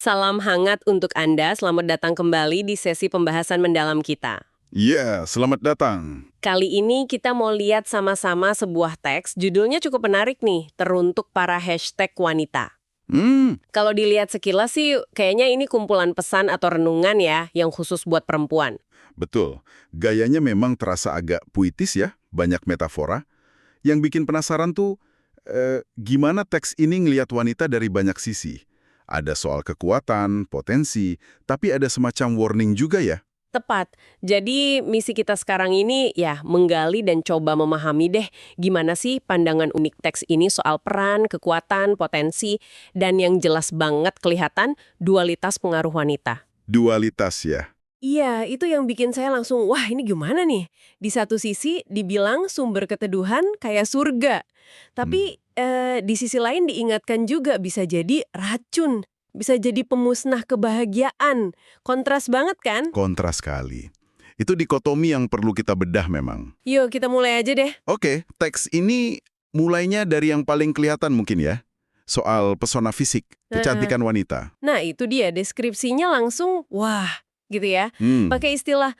Salam hangat untuk Anda, selamat datang kembali di sesi pembahasan mendalam kita. Iya, selamat datang. Kali ini kita mau lihat sama-sama sebuah teks, judulnya cukup menarik nih, teruntuk para hashtag wanita. Hmm, Kalau dilihat sekilas sih, kayaknya ini kumpulan pesan atau renungan ya, yang khusus buat perempuan. betul. Gayanya memang terasa agak puitis ya, banyak metafora. Yang bikin penasaran tuh, gimana teks ini ngelihat wanita dari banyak sisi. Ada soal kekuatan, potensi, tapi ada semacam warning juga ya. Tepat. Jadi misi kita sekarang ini ya menggali dan coba memahami deh gimana sih pandangan unik teks ini soal peran, kekuatan, potensi, dan yang jelas banget kelihatan dualitas pengaruh wanita. Dualitas ya. Iya, itu yang bikin saya langsung, wah ini gimana nih? Di satu sisi dibilang sumber keteduhan kayak surga. Hmm, Tapi di sisi lain diingatkan juga bisa jadi racun. Bisa jadi pemusnah kebahagiaan. Kontras banget kan? kontras sekali. Itu dikotomi yang perlu kita bedah memang. Yuk kita mulai aja deh. Oke, teks ini mulainya dari yang paling kelihatan mungkin ya. Soal pesona fisik, Nah, kecantikan wanita. nah, itu dia deskripsinya langsung, wah gitu ya. Hmm, Pakai istilah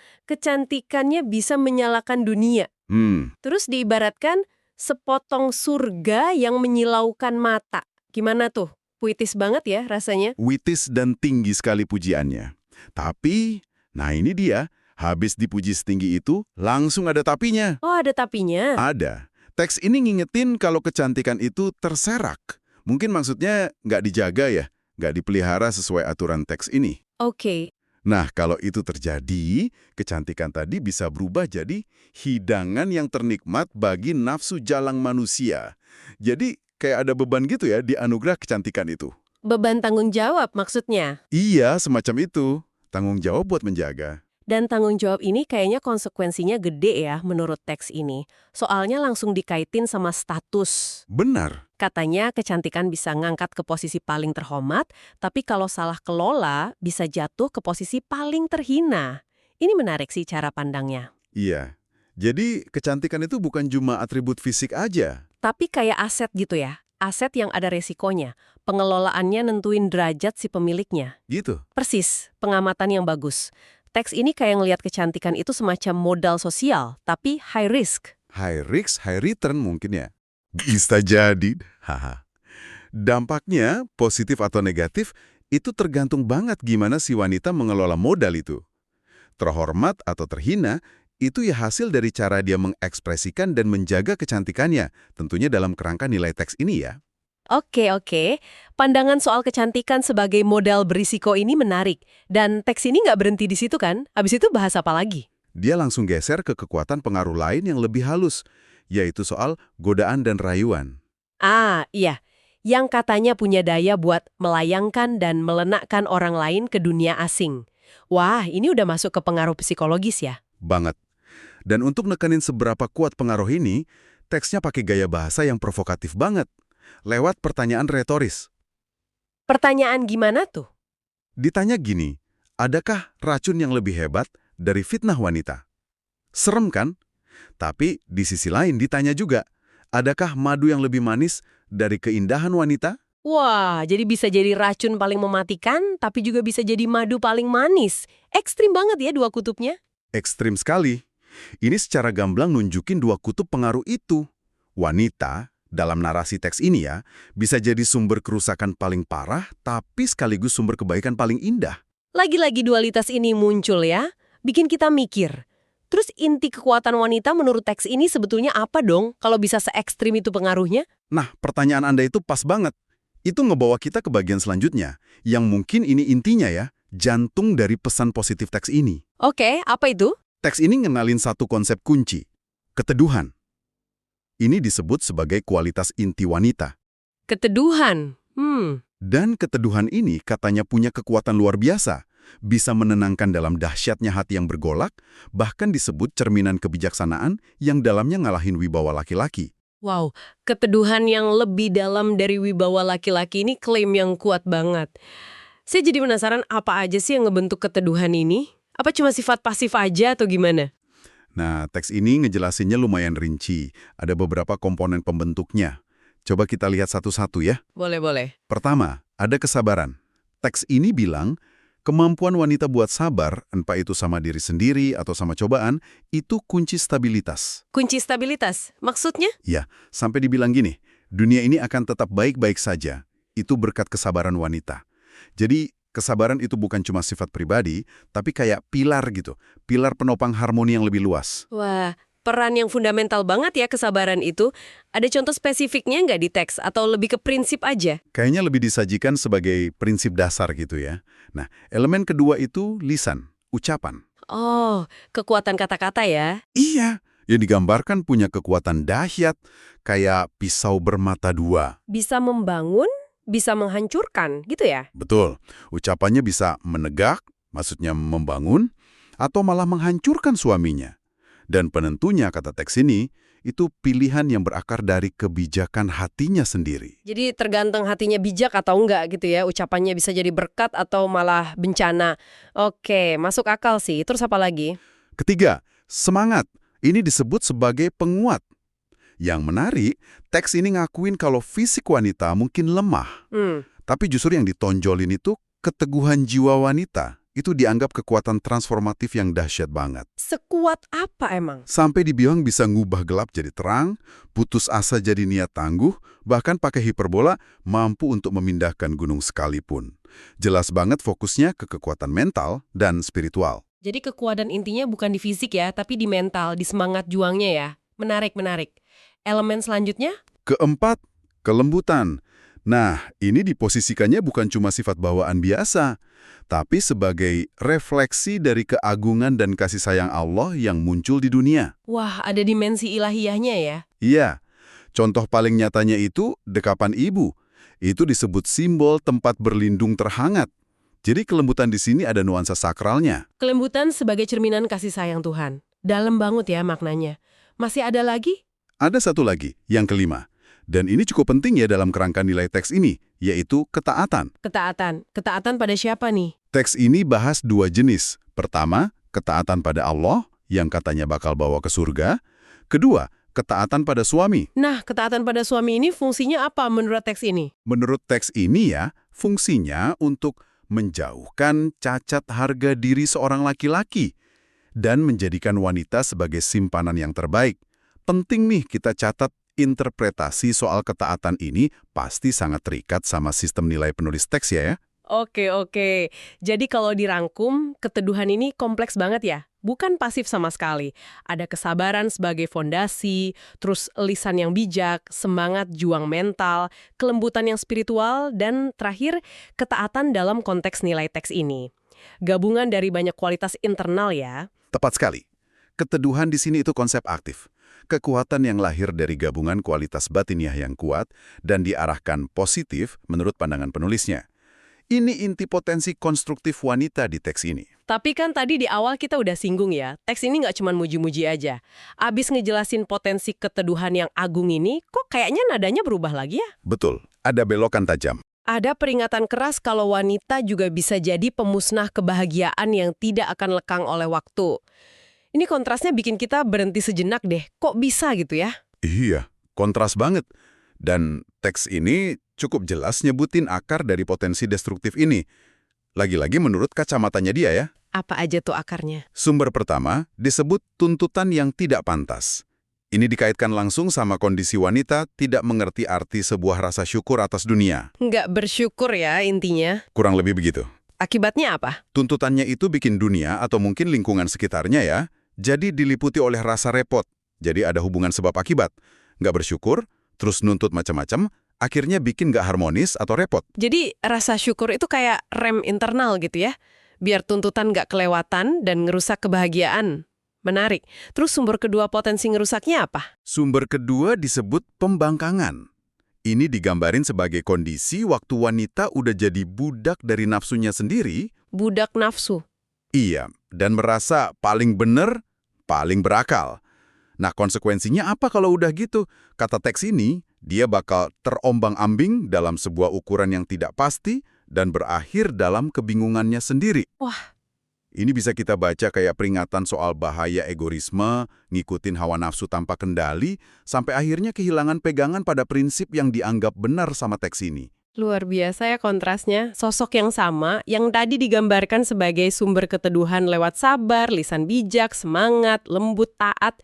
kecantikannya bisa menyalakan dunia. hmm. Terus diibaratkan sepotong surga yang menyilaukan mata. Gimana tuh? Puitis banget ya rasanya. Witis dan tinggi sekali pujiannya. Tapi, nah ini dia, habis dipuji setinggi itu, langsung ada tapinya. Oh, ada tapinya. Ada. Teks ini ngingetin kalau kecantikan itu terserak. Mungkin maksudnya nggak dijaga ya, nggak dipelihara sesuai aturan teks ini. Oke. Nah, kalau itu terjadi, kecantikan tadi bisa berubah jadi hidangan yang ternikmat bagi nafsu jalang manusia. Jadi, kayak ada beban gitu ya di anugerah kecantikan itu. Beban tanggung jawab maksudnya. Iya, semacam itu. Tanggung jawab buat menjaga. Dan tanggung jawab ini kayaknya konsekuensinya gede ya menurut teks ini. Soalnya langsung dikaitin sama status. Benar. Katanya kecantikan bisa ngangkat ke posisi paling terhormat, tapi kalau salah kelola bisa jatuh ke posisi paling terhina. Ini menarik sih cara pandangnya. Iya. Jadi, kecantikan itu bukan cuma atribut fisik aja. Tapi kayak aset gitu ya, aset yang ada resikonya. Pengelolaannya nentuin derajat si pemiliknya. Gitu. Persis, pengamatan yang bagus. Teks ini kayak ngelihat kecantikan itu semacam modal sosial, tapi high risk. High risk, high return mungkin ya. Bisa jadi. Haha. Dampaknya, positif atau negatif, itu tergantung banget gimana si wanita mengelola modal itu. Terhormat atau terhina, itu ya hasil dari cara dia mengekspresikan dan menjaga kecantikannya, tentunya dalam kerangka nilai teks ini ya. Oke. Pandangan soal kecantikan sebagai modal berisiko ini menarik. Dan teks ini nggak berhenti di situ kan? Habis itu bahas apa lagi? Dia langsung geser ke kekuatan pengaruh lain yang lebih halus, yaitu soal godaan dan rayuan. Ah, iya. Yang katanya punya daya buat melayangkan dan melenakkan orang lain ke dunia asing. Wah, ini udah masuk ke pengaruh psikologis ya? Banget. Dan untuk nekenin seberapa kuat pengaruh ini, teksnya pakai gaya bahasa yang provokatif banget, lewat pertanyaan retoris. Pertanyaan gimana tuh? Ditanya gini, adakah racun yang lebih hebat dari fitnah wanita? Serem kan? Tapi di sisi lain ditanya juga, adakah madu yang lebih manis dari keindahan wanita? Wah, jadi bisa jadi racun paling mematikan, tapi juga bisa jadi madu paling manis. Ekstrim banget ya dua kutubnya. Ekstrim sekali. Ini secara gamblang nunjukin dua kutub pengaruh itu. Wanita, dalam narasi teks ini ya, bisa jadi sumber kerusakan paling parah, tapi sekaligus sumber kebaikan paling indah. Lagi-lagi dualitas ini muncul ya, bikin kita mikir. Terus inti kekuatan wanita menurut teks ini sebetulnya apa dong kalau bisa se-ekstrim itu pengaruhnya? Nah, pertanyaan Anda itu pas banget. Itu ngebawa kita ke bagian selanjutnya, yang mungkin ini intinya ya, jantung dari pesan positif teks ini. Oke, apa itu? Teks ini ngenalin satu konsep kunci, keteduhan. Ini disebut sebagai kualitas inti wanita. Keteduhan. Dan keteduhan ini katanya punya kekuatan luar biasa, bisa menenangkan dalam dahsyatnya hati yang bergolak, bahkan disebut cerminan kebijaksanaan yang dalamnya ngalahin wibawa laki-laki. Wow, keteduhan yang lebih dalam dari wibawa laki-laki ini klaim yang kuat banget. Saya jadi penasaran apa aja sih yang ngebentuk keteduhan ini? Apa cuma sifat pasif aja atau gimana? Nah, teks ini ngejelasinnya lumayan rinci, ada beberapa komponen pembentuknya. Coba kita lihat satu-satu ya. Boleh. Pertama, ada kesabaran. Teks ini bilang, kemampuan wanita buat sabar, entah itu sama diri sendiri atau sama cobaan, itu kunci stabilitas. Kunci stabilitas, maksudnya? Ya, sampai dibilang gini, dunia ini akan tetap baik-baik saja. Itu berkat kesabaran wanita. Jadi, kesabaran itu bukan cuma sifat pribadi, tapi kayak pilar gitu. Pilar penopang harmoni yang lebih luas. Wah, peran yang fundamental banget ya kesabaran itu. Ada contoh spesifiknya nggak di teks atau lebih ke prinsip aja? Kayaknya lebih disajikan sebagai prinsip dasar gitu ya. Nah, elemen kedua itu lisan, ucapan. Oh, kekuatan kata-kata ya. Iya, yang digambarkan punya kekuatan dahsyat, kayak pisau bermata dua. Bisa membangun, bisa menghancurkan, gitu ya? Betul, ucapannya bisa menegak, maksudnya membangun, atau malah menghancurkan suaminya. Dan penentunya, kata teks ini, itu pilihan yang berakar dari kebijakan hatinya sendiri. Jadi tergantung hatinya bijak atau enggak gitu ya. Ucapannya bisa jadi berkat atau malah bencana. Oke, masuk akal sih. Terus apa lagi? Ketiga, semangat. Ini disebut sebagai penguat. Yang menarik, teks ini ngakuin kalau fisik wanita mungkin lemah. Tapi justru yang ditonjolin itu keteguhan jiwa wanita. Itu dianggap kekuatan transformatif yang dahsyat banget. Sekuat apa emang? Sampai dibilang bisa ngubah gelap jadi terang, putus asa jadi niat tangguh, bahkan pakai hiperbola mampu untuk memindahkan gunung sekalipun. Jelas banget fokusnya ke kekuatan mental dan spiritual. Jadi kekuatan intinya bukan di fisik ya, tapi di mental, di semangat juangnya ya. Menarik, menarik. Elemen selanjutnya? Keempat, kelembutan. Nah, ini diposisikannya bukan cuma sifat bawaan biasa, tapi sebagai refleksi dari keagungan dan kasih sayang Allah yang muncul di dunia. Wah, ada dimensi ilahiyahnya ya. Iya, contoh paling nyatanya itu dekapan ibu. Itu disebut simbol tempat berlindung terhangat. Jadi kelembutan di sini ada nuansa sakralnya. Kelembutan sebagai cerminan kasih sayang Tuhan. Dalam banget ya maknanya. Masih ada lagi? Ada satu lagi, yang kelima. Dan ini cukup penting ya dalam kerangka nilai teks ini, yaitu ketaatan. Ketaatan. Ketaatan pada siapa nih? Teks ini bahas dua jenis. Pertama, ketaatan pada Allah, yang katanya bakal bawa ke surga. Kedua, ketaatan pada suami. Nah, ketaatan pada suami ini fungsinya apa menurut teks ini? Menurut teks ini ya, fungsinya untuk menjauhkan cacat harga diri seorang laki-laki dan menjadikan wanita sebagai simpanan yang terbaik. Penting nih kita catat interpretasi soal ketaatan ini pasti sangat terikat sama sistem nilai penulis teks ya. Oke, oke. Jadi kalau dirangkum, keteduhan ini kompleks banget ya? Bukan pasif sama sekali. Ada kesabaran sebagai fondasi, terus lisan yang bijak, semangat juang mental, kelembutan yang spiritual, dan terakhir, ketaatan dalam konteks nilai teks ini. Gabungan dari banyak kualitas internal ya. Tepat sekali. Keteduhan di sini itu konsep aktif. Kekuatan yang lahir dari gabungan kualitas batiniah yang kuat dan diarahkan positif menurut pandangan penulisnya. Ini inti potensi konstruktif wanita di teks ini. Tapi kan tadi di awal kita udah singgung ya, teks ini nggak cuma muji-muji aja. Abis ngejelasin potensi keteduhan yang agung ini, kok kayaknya nadanya berubah lagi ya? Betul, ada belokan tajam. Ada peringatan keras kalau wanita juga bisa jadi pemusnah kebahagiaan yang tidak akan lekang oleh waktu. Ini kontrasnya bikin kita berhenti sejenak deh. Kok bisa gitu ya? Iya, kontras banget. Dan teks ini cukup jelas nyebutin akar dari potensi destruktif ini. Lagi-lagi menurut kacamatanya dia ya. Apa aja tuh akarnya? Sumber pertama disebut tuntutan yang tidak pantas. Ini dikaitkan langsung sama kondisi wanita tidak mengerti arti sebuah rasa syukur atas dunia. Nggak bersyukur ya intinya. Kurang lebih begitu. Akibatnya apa? Tuntutannya itu bikin dunia atau mungkin lingkungan sekitarnya ya, jadi diliputi oleh rasa repot. Jadi ada hubungan sebab akibat. Nggak bersyukur, terus nuntut macam-macam, akhirnya bikin nggak harmonis atau repot. Jadi rasa syukur itu kayak rem internal gitu ya. Biar tuntutan nggak kelewatan dan ngerusak kebahagiaan. Menarik. Terus sumber kedua potensi ngerusaknya apa? Sumber kedua disebut pembangkangan. Ini digambarin sebagai kondisi waktu wanita udah jadi budak dari nafsunya sendiri. Budak nafsu. Iya, dan merasa paling bener, paling berakal. Nah, konsekuensinya apa kalau udah gitu? Kata teks ini, dia bakal terombang-ambing dalam sebuah ukuran yang tidak pasti dan berakhir dalam kebingungannya sendiri. Wah. Ini bisa kita baca kayak peringatan soal bahaya egoisme, ngikutin hawa nafsu tanpa kendali, sampai akhirnya kehilangan pegangan pada prinsip yang dianggap benar sama teks ini. Luar biasa ya kontrasnya. Sosok yang sama, yang tadi digambarkan sebagai sumber keteduhan lewat sabar, lisan bijak, semangat, lembut, taat.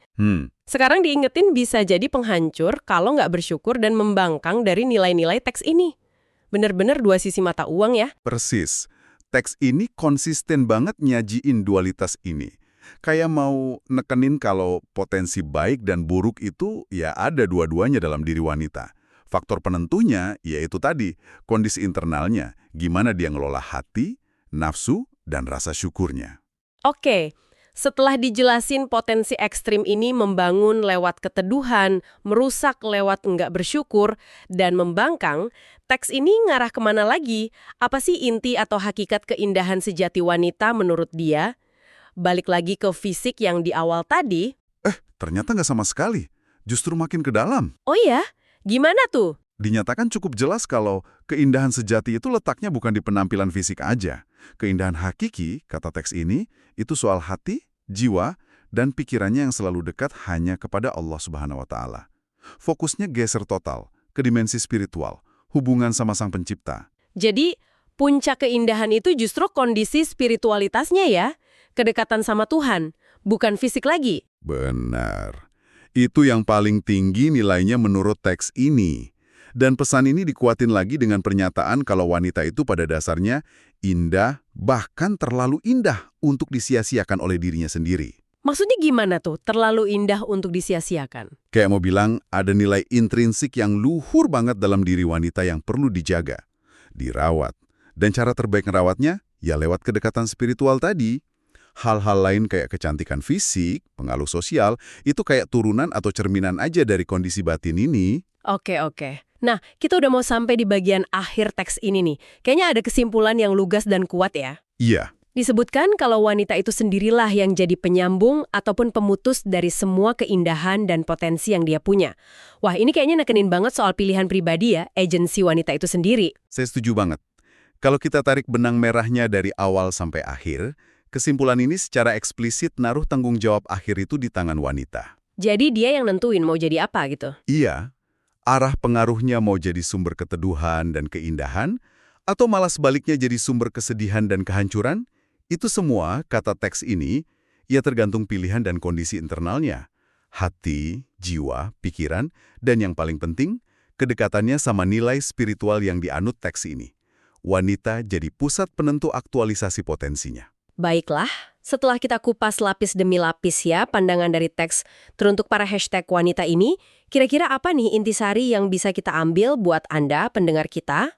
Sekarang diingetin bisa jadi penghancur kalau nggak bersyukur dan membangkang dari nilai-nilai teks ini. Bener-bener dua sisi mata uang ya. Persis. Teks ini konsisten banget nyajiin dualitas ini. Kayak mau nekenin kalau potensi baik dan buruk itu ya ada dua-duanya dalam diri wanita. Faktor penentunya yaitu tadi, kondisi internalnya, gimana dia ngelola hati, nafsu, dan rasa syukurnya. Oke, setelah dijelasin potensi ekstrim ini membangun lewat keteduhan, merusak lewat nggak bersyukur, dan membangkang, teks ini ngarah kemana lagi? Apa sih inti atau hakikat keindahan sejati wanita menurut dia? Balik lagi ke fisik yang di awal tadi. Ternyata nggak sama sekali, justru makin ke dalam. Oh ya? Gimana tuh? Dinyatakan cukup jelas kalau keindahan sejati itu letaknya bukan di penampilan fisik aja. Keindahan hakiki, kata teks ini, itu soal hati, jiwa, dan pikirannya yang selalu dekat hanya kepada Allah Subhanahu wa Ta'ala. Fokusnya geser total ke dimensi spiritual, hubungan sama Sang Pencipta. Jadi, puncak keindahan itu justru kondisi spiritualitasnya ya? Kedekatan sama Tuhan, bukan fisik lagi. Benar. Itu yang paling tinggi nilainya menurut teks ini. Dan pesan ini dikuatin lagi dengan pernyataan kalau wanita itu pada dasarnya indah, bahkan terlalu indah untuk disia-siakan oleh dirinya sendiri. Maksudnya gimana tuh, terlalu indah untuk disia-siakan? Kayak mau bilang, ada nilai intrinsik yang luhur banget dalam diri wanita yang perlu dijaga, dirawat. Dan cara terbaik ngerawatnya, ya lewat kedekatan spiritual tadi. Hal-hal lain kayak kecantikan fisik, pengaruh sosial, itu kayak turunan atau cerminan aja dari kondisi batin ini. Oke. Nah, kita udah mau sampai di bagian akhir teks ini nih. Kayaknya ada kesimpulan yang lugas dan kuat ya. Iya. Disebutkan kalau wanita itu sendirilah yang jadi penyambung ataupun pemutus dari semua keindahan dan potensi yang dia punya. Wah, ini kayaknya nekenin banget soal pilihan pribadi ya, agensi wanita itu sendiri. Saya setuju banget. Kalau kita tarik benang merahnya dari awal sampai akhir, kesimpulan ini secara eksplisit naruh tanggung jawab akhir itu di tangan wanita. Jadi dia yang nentuin mau jadi apa gitu. Iya, arah pengaruhnya mau jadi sumber keteduhan dan keindahan, atau malah sebaliknya jadi sumber kesedihan dan kehancuran, itu semua, kata teks ini, ya tergantung pilihan dan kondisi internalnya. Hati, jiwa, pikiran, dan yang paling penting, kedekatannya sama nilai spiritual yang dianut teks ini. Wanita jadi pusat penentu aktualisasi potensinya. Baiklah, setelah kita kupas lapis demi lapis ya pandangan dari teks teruntuk para hashtag wanita ini, kira-kira apa nih intisari yang bisa kita ambil buat Anda, pendengar kita?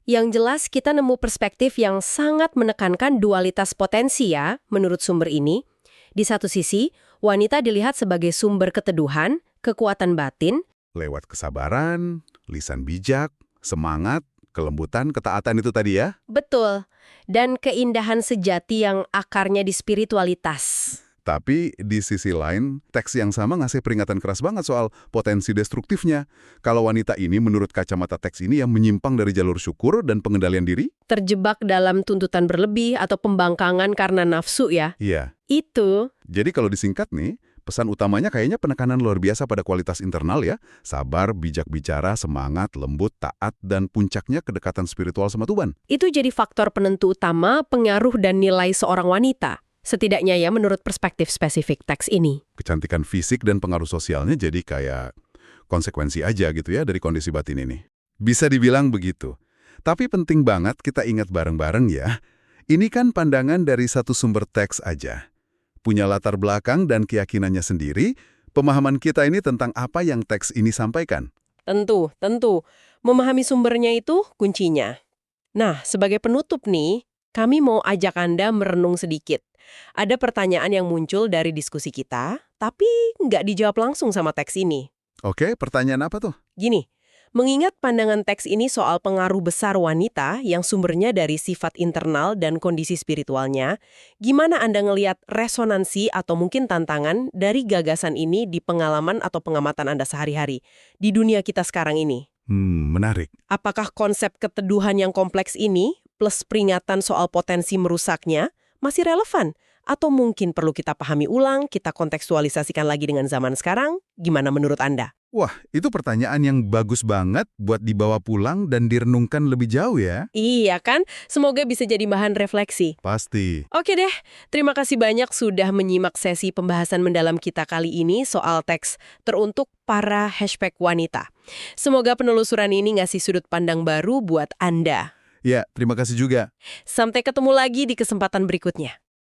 Yang jelas kita nemu perspektif yang sangat menekankan dualitas potensi ya, menurut sumber ini. Di satu sisi, wanita dilihat sebagai sumber keteduhan, kekuatan batin, Lewat kesabaran, lisan bijak, semangat, kelembutan, ketaatan itu tadi ya. betul, dan keindahan sejati yang akarnya di spiritualitas. Tapi di sisi lain, teks yang sama ngasih peringatan keras banget soal potensi destruktifnya. Kalau wanita ini menurut kacamata teks ini yang menyimpang dari jalur syukur dan pengendalian diri? Terjebak dalam tuntutan berlebih atau pembangkangan karena nafsu ya. Iya. Itu, Jadi kalau disingkat nih, pesan utamanya kayaknya penekanan luar biasa pada kualitas internal ya. Sabar, bijak bicara, semangat, lembut, taat, dan puncaknya kedekatan spiritual sama Tuhan. itu jadi faktor penentu utama pengaruh dan nilai seorang wanita. Setidaknya ya menurut perspektif spesifik teks ini. Kecantikan fisik dan pengaruh sosialnya jadi kayak konsekuensi aja gitu ya dari kondisi batin ini. Bisa dibilang begitu. Tapi penting banget kita ingat bareng-bareng ya. Ini kan pandangan dari satu sumber teks aja. Punya latar belakang dan keyakinannya sendiri, pemahaman kita ini tentang apa yang teks ini sampaikan. Tentu. Memahami sumbernya itu kuncinya. Nah, sebagai penutup nih, kami mau ajak Anda merenung sedikit. Ada pertanyaan yang muncul dari diskusi kita, tapi nggak dijawab langsung sama teks ini. Oke, pertanyaan apa tuh? Gini, mengingat pandangan teks ini soal pengaruh besar wanita yang sumbernya dari sifat internal dan kondisi spiritualnya, gimana Anda ngelihat resonansi atau mungkin tantangan dari gagasan ini di pengalaman atau pengamatan Anda sehari-hari di dunia kita sekarang ini? Menarik. Apakah konsep keteduhan yang kompleks ini plus peringatan soal potensi merusaknya masih relevan? Atau mungkin perlu kita pahami ulang, kita kontekstualisasikan lagi dengan zaman sekarang? Gimana menurut Anda? Wah, itu pertanyaan yang bagus banget buat dibawa pulang dan direnungkan lebih jauh ya. Iya kan? Semoga bisa jadi bahan refleksi. Pasti. Oke deh, terima kasih banyak sudah menyimak sesi pembahasan mendalam kita kali ini soal teks teruntuk para hashtag wanita. Semoga penelusuran ini ngasih sudut pandang baru buat Anda. Ya, terima kasih juga. Sampai ketemu lagi di kesempatan berikutnya.